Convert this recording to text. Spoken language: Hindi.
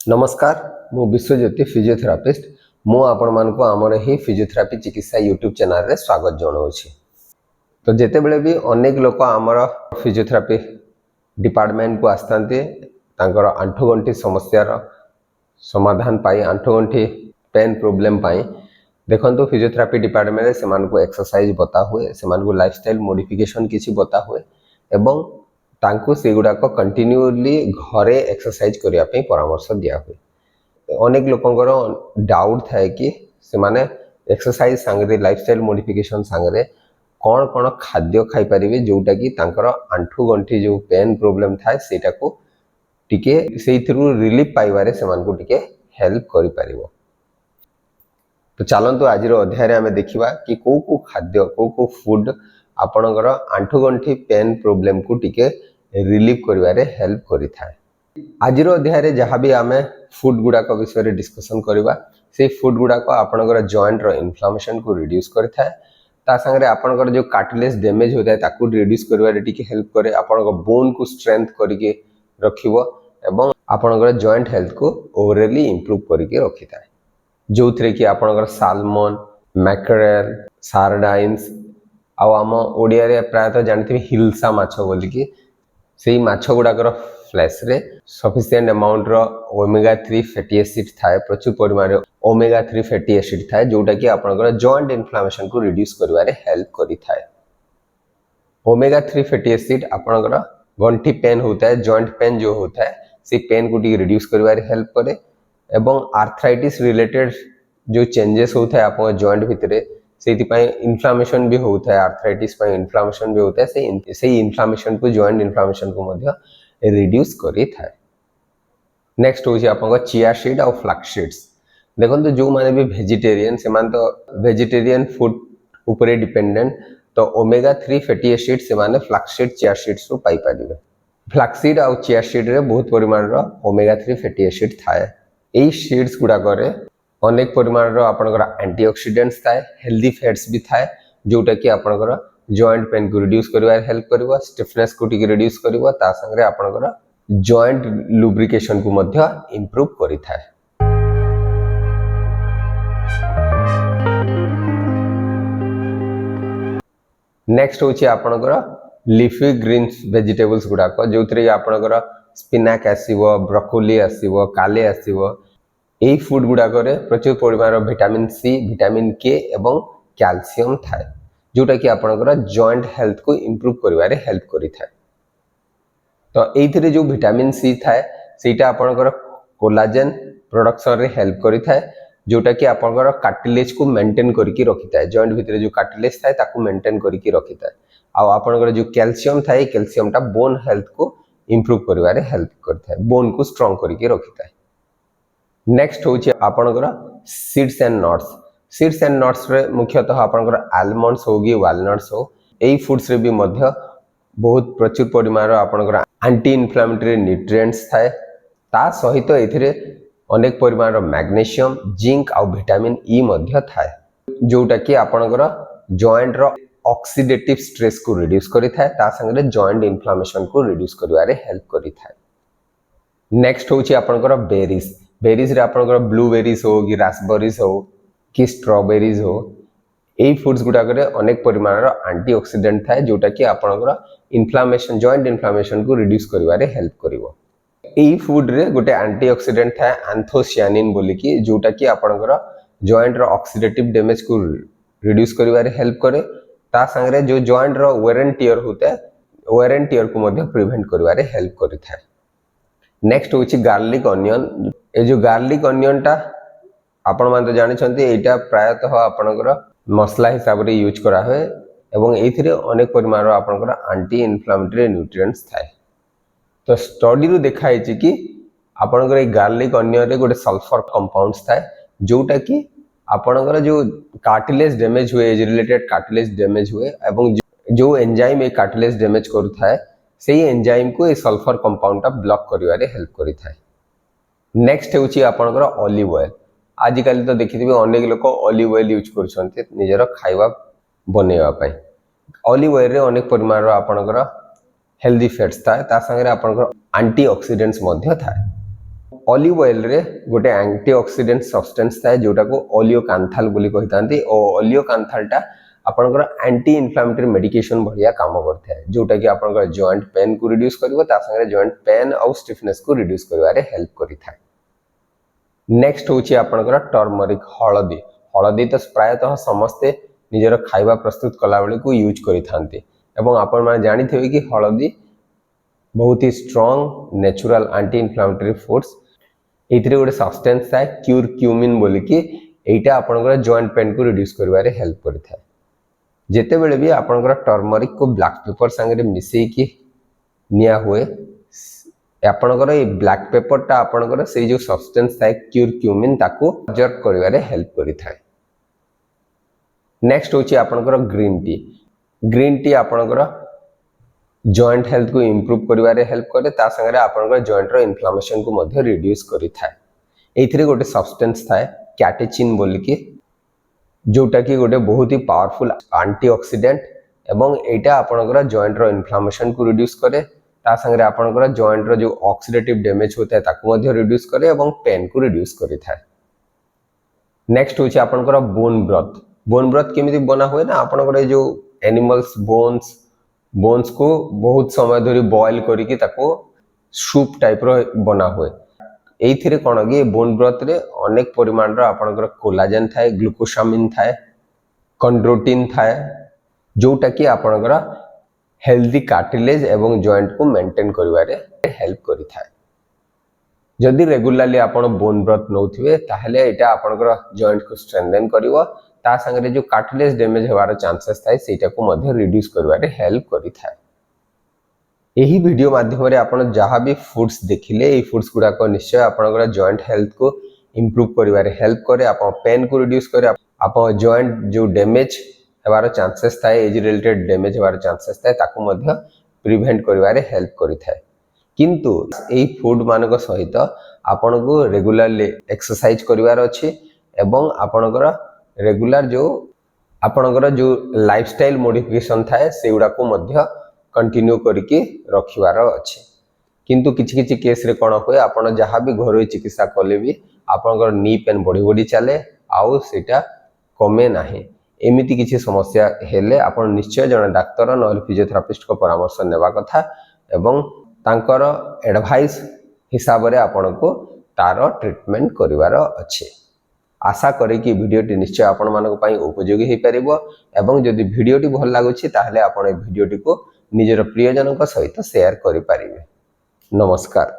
नमस्कार मु विश्वज्योति फिजियोथेरापिस्ट मु आपण मानक आमर ही फिजियोथेरापी चिकित्सा यूट्यूब चैनल रे स्वागत जनाऊँगी। तो जिते बड़े भी अनेक लोक आमर फिजियोथेरापी डिपार्टमेंट को आसते आंठुगंठी समस्यार समाधान पाई आंठुगंठी पेन प्रोब्लेम पाई देखो फिजियोथेरापी डिपार्टमेंट से एक्सरसाइज बता हुए से लाइफस्टाइल मॉडिफिकेशन किसी बता हुए एवं तांको से गुड़ाक कंटिन्यूली घरे एक्सरसाइज करने परामर्श दिया हुए। अनेक लोकंकर डाउट थाए कि से माने एक्सरसाइज सांगरे लाइफस्टाइल मॉडिफिकेशन सांगरे कौन कौन खाद्य खाई पारिबे जोटा कि तांकर आंठु गंठी जो पेन प्रॉब्लम थाए सेटा को टिके सेइथरु रिलीफ पाइबारे से मानको टिके हेल्प करि पारिबो। तो चलंतु आज अध्याय रे हमें देखिबा कि को खाद्य को फूड आपणकर आंठुगंठी पेन प्रॉब्लम को टिके रिलीफ करिवारे हेल्प करि थाए। आज अध्याय रे जहाँ भी आमे फूड गुड़ाक विषय डिस्कसन करवा से फूड गुड़ाक आपणकर जॉइंट रो इन्फ्लेमेशन को रिड्यूस करि थाए ता संगे आपणकर जो कार्टिलेज डैमेज होता है ताकू रिड्यूस करिवारे टिके हेल्प करे आपणकर बोन को स्ट्रेंथ करके रखिबो एवं आपणकर जॉइंट हेल्थ को ओवरऑली इंप्रूव करके रखि थाए जो थरे कि आपणकर साल्मन मैकेरेल सार्डाइन्स आम ओडिया रे प्रायतः जानते हिल्सा माछ बोली कि से माछ गुड़ाकर फ्लैश रे सफिशिएंट अमाउंट रो ओमेगा 3 फैटी एसिड थाए प्रचुर परिमाण ओमेगा 3 फैटी एसिड थाए जोटा कि आपनकर जॉइंट इन्फ्लेमेशन को रिड्यूस करिवारे हेल्प करि थाए। ओमेगा 3 फैटी एसिड आपनकर गंठी पेन होता है जॉइंट पेन जो होता है से पेन को टी रिड्यूस करिवारे हेल्प करे एवं आर्थराइटिस रिलेटेड जो चेंजेस होता है आपन जॉइंट भितरे से इन्फ्लेमेशन भी होता है आर्थराइटिस इन्फ्लेमेशन भी होता है से इन्फ्लेमेशन को जॉइंट इन्फ्लेमेशन को मध्य रिड्यूस करि थाए। नेक्स्ट होची आपन चिया सीड और फ्लैक्स सीड्स देखो जो माने भी वेजिटेरियन से मान तो वेजिटेरियन फूड ऊपर डिपेंडेंट तो ओमेगा 3 फैटी एसिड से माने फ्लैक्स सीड चिया सीड्स रो पाई परिबे। फ्लैक्स सीड और चिया सीड रे बहुत परिमाण रो ओमेगा 3 फैटी एसिड थाए एई सीड्स गुडा करे अनेक परिमाण रो आपनकर एंटीऑक्सीडेंट्स थाए हेल्दी फैट्स भी थाए जोटा कि आपनकर जॉइंट पेन को रिड्यूस करिवार हेल्प करिवो स्टिफनेस को टिके रिड्यूस करिवो ता संगे आपनकर जॉइंट लुब्रिकेशन को मध्य इंप्रूव करि थाए। नेक्स्ट होची आपनकर लीफी ग्रीन्स वेजिटेबल्स गुडाक जो थरे आपनकर स्पिनाक आसीबो ब्रोकोली आसीबो काले आसीबो एई फूड गुडाक रे प्रचुर परिमाण विटामिन सी विटामिन के एवं कैल्शियम थाए जोटा कि आपनकर जॉइंट हेल्थ को इंप्रूव करिवारे हेल्प करि थाए। तो एइथिरे जो विटामिन सी थाए सेटा आपनकर कोलाजन प्रोडक्शन रे हेल्प करि थाए जोटा कि आपनकर कार्टिलेज को मेंटेन करके रखि थाए जॉइंट भितरे जो कार्टिलेज थाए ताकू मेंटेन करके रखि थाए आ आपनकर जो कैल्शियम थाए कैल्शियमटा बोन हेल्थ को इंप्रूव करिवारे हेल्प करथाए बोन को स्ट्रांग करके रखि थाए। नेक्स्ट होची आपनकर सीड्स एंड नट्स रे मुख्यतः आपनकर आलमंड्स होगी वालनट्स हो एई फूड्स रे भी मध्य बहुत प्रचुर परिमाण आपनकर एंटी इन्फ्लेमेटरी न्यूट्रिएंट्स थाए ता सहित एथिरे अनेक परिमाण मैग्नीशियम जिंक और विटामिन ई मध्य थाए जोटा कि आपनकर जॉइंट रो ऑक्सीडेटिव स्ट्रेस को रिड्यूस करि थाए ता संगे जॉइंट इन्फ्लेमेशन को रिड्यूस करिवारे हेल्प करि थाए। नेक्स्ट होची आपनकर बेरीज रे आपनकर ब्लूबेरीज हो कि रास्पबेरीज हो कि स्ट्रॉबेरीज हो एई फूड्स गुडा करे अनेक परिमाण एंटीऑक्सीडेंट थाए जोटा कि आपनकर इन्फ्लेमेशन जॉइंट इन्फ्लेमेशन को रिड्यूस करिवारे हेल्प करिवो। एई फूड रे गोटे एंटीऑक्सीडेंट थाए एंथोसियानिन बोली कि जोटा कि आपनकर जॉइंट रो ऑक्सीडेटिव डैमेज को रिड्यूस करिवारे हेल्प करे ता संगे जो जॉइंट रो वेयर एंड टियर होता है वेयर एंड टियर को मध्य प्रिवेंट करिवारे हेल्प करि थाए। नेक्स्ट होची गार्लिक अनियन ए जो गार्लिक अनियन टा आपण मान तो जानि छथि एटा प्रायतः आपनकर मसला हिसाब रे यूज करा है एवं एथिरे अनेक परिमाण आपनकर एंटी इन्फ्लेमेटरी न्यूट्रिएंट्स थाए। तो स्टडी रू देखाई छि कि आपनकर ए गार्लिक अनियन रे गोटे सल्फर कंपाउंड्स थाए जोटा कि आपनकर जो कार्टिलेज डैमेज हुए एज रिलेटेड कार्टिलेज डैमेज हुए एवं जो एंजाइम ए कार्टिलेज डैमेज करू थाए सेही एंजाइम को ए सल्फर कंपाउंड टा ब्लॉक करिवारे हेल्प करि थाए। नेक्स्ट होची आपनकर ऑलिव ऑयल आजिकल तो देखिथिबे अनेक लोक ऑलिव ऑयल यूज करछन्ते निजर खाइबा बनेवा पई ऑलिव ऑयल रे अनेक परिमाण आपनकर हेल्दी फैट्स थाए ता संगे आपनकर एंटीऑक्सीडेंट्स मध्य थाए ऑलिव ऑयल रे गोटे एंटीऑक्सीडेंट सब्सटेंस थाए जोटा को ओलियोकांथाल बोली कहितांती ओ ओलियोकांथालटा आपनकर एंटी इन्फ्लेमेटरी मेडिकेशन बढ़िया काम करता है जोटा कि आपनकर जॉइंट पेन को रिड्यूस करिवो ता संगे जॉइंट पेन और स्टिफनेस को रिड्यूस करिवारे हेल्प करिथाय। नेक्स्ट होची आपनकर टर्मरिक हळदी। हळदी तो प्रायतः समस्ते निजर खाइबा प्रस्तुत कला बेले को यूज करिथांती एवं आपण माने जानिथिबे कि हळदी बहुत ही strong natural anti inflammatory force एथिरे गोटे सब्सटेंस थाए क्यूरक्यूमिन बोली कि एटा आपनकर जॉइंट पेन को रिड्यूस करिवारे हेल्प करिथाय। जेते बेले भी आपनकर टर्मरिक को ब्लैक पेपर संगे मिसई कि निया हुए आपनकर ए ब्लैक पेपर टा आपनकर से जो सब्सटेंस थाए क्यूरक्यूमिन ताको अब्जॉर्ब करिवारे हेल्प करिथाय। नेक्स्ट होची आपनकर ग्रीन टी। ग्रीन टी आपनकर जॉइंट हेल्थ को इंप्रूव करिवारे हेल्प करे ता संगे आपनकर जॉइंट रो इन्फ्लेमेशन को मध्य रिड्यूस करिथाय। एथिरे गोटे सब्सटेंस थाए कैटेचिन बोली कि जोटा कि गोटे बहुत ही पावरफुल एंटीऑक्सीडेंट एवं एटा आपनकर जॉइंट रो इन्फ्लेमेशन को रिड्यूस करे ता संगे आपनकर जॉइंट रो जो ऑक्सीडेटिव डैमेज होता है ताको मध्य रिड्यूस करे एवं पेन को रिड्यूस करिथाय। नेक्स्ट होची आपनकर बोन ब्रथ। बोन ब्रथ केमिति बना हुए ना आपनकर जो एनिमल्स बोन्स को बहुत समय धरी बॉयल करिकि ताको सूप टाइप रो बना हुए। एथिरे कोन कि बोन ब्रथ रे अनेक परिमाण रो आपनकर कोलाजेन थाए ग्लूकोसामिन थाए कंड्रोटिन थाए जोटा कि आपनकर हेल्दी कार्टिलेज एवं जॉइंट को मेंटेन करिवारे हेल्प करिथाय। जदि रेगुलरली आपण बोन ब्रथ नौथिबे ताहले एटा आपनकर जॉइंट को स्ट्रेंथन करिवो ता संगे जो कार्टिलेज डैमेज होवार चांसेस थाए सेटा को मध्य रिड्यूस करिवारे हेल्प करिथाय। एही वीडियो माध्यम रे आपण जहां भी फूड्स देखिले ए फूड्स गुडा को निश्चय आपनकर जॉइंट हेल्थ को इंप्रूव करिवारे हेल्प करे आपण पेन को रिड्यूस करे आपण जॉइंट जो डैमेज होवार चांसेस थाए एज रिलेटेड डैमेज होवार चांसेस थाए ताको मध्य प्रिवेंट करिवारे हेल्प करिथाय। किंतु एही फूड मानक सहित आपण को रेगुलरली एक्सरसाइज करिवार अछि एवं आपनकर रेगुलर जो आपनकर जो लाइफस्टाइल मॉडिफिकेशन थाए सेउडा को मध्य कंटिन्यू करके रखिवार अछि। किंतु किछि किछि केस रे कोन होय आपण जहां भी घरोई चिकित्सा कले भी आपनकर नी पेन बढ़ी बढ़ी चले आउ सेटा कमे नाही। एमिति किछि समस्या हेले आपण निश्चय जण डाक्टर न फिजियोथेरापिस्ट को परामर्श नेबा कथा एवं तांकर एडवाइस हिसाब रे आपण को तार ट्रीटमेंट करिवार अछि। आशा करी कि वीडियोटी निश्चय आपण मानक पई उपयोगी हे परिबो एवं जदि वीडियोटी भल लागुछि ताहले आपण ए वीडियोटी को निजर प्रियजनक सहित शेयर करि परिबे। नमस्कार।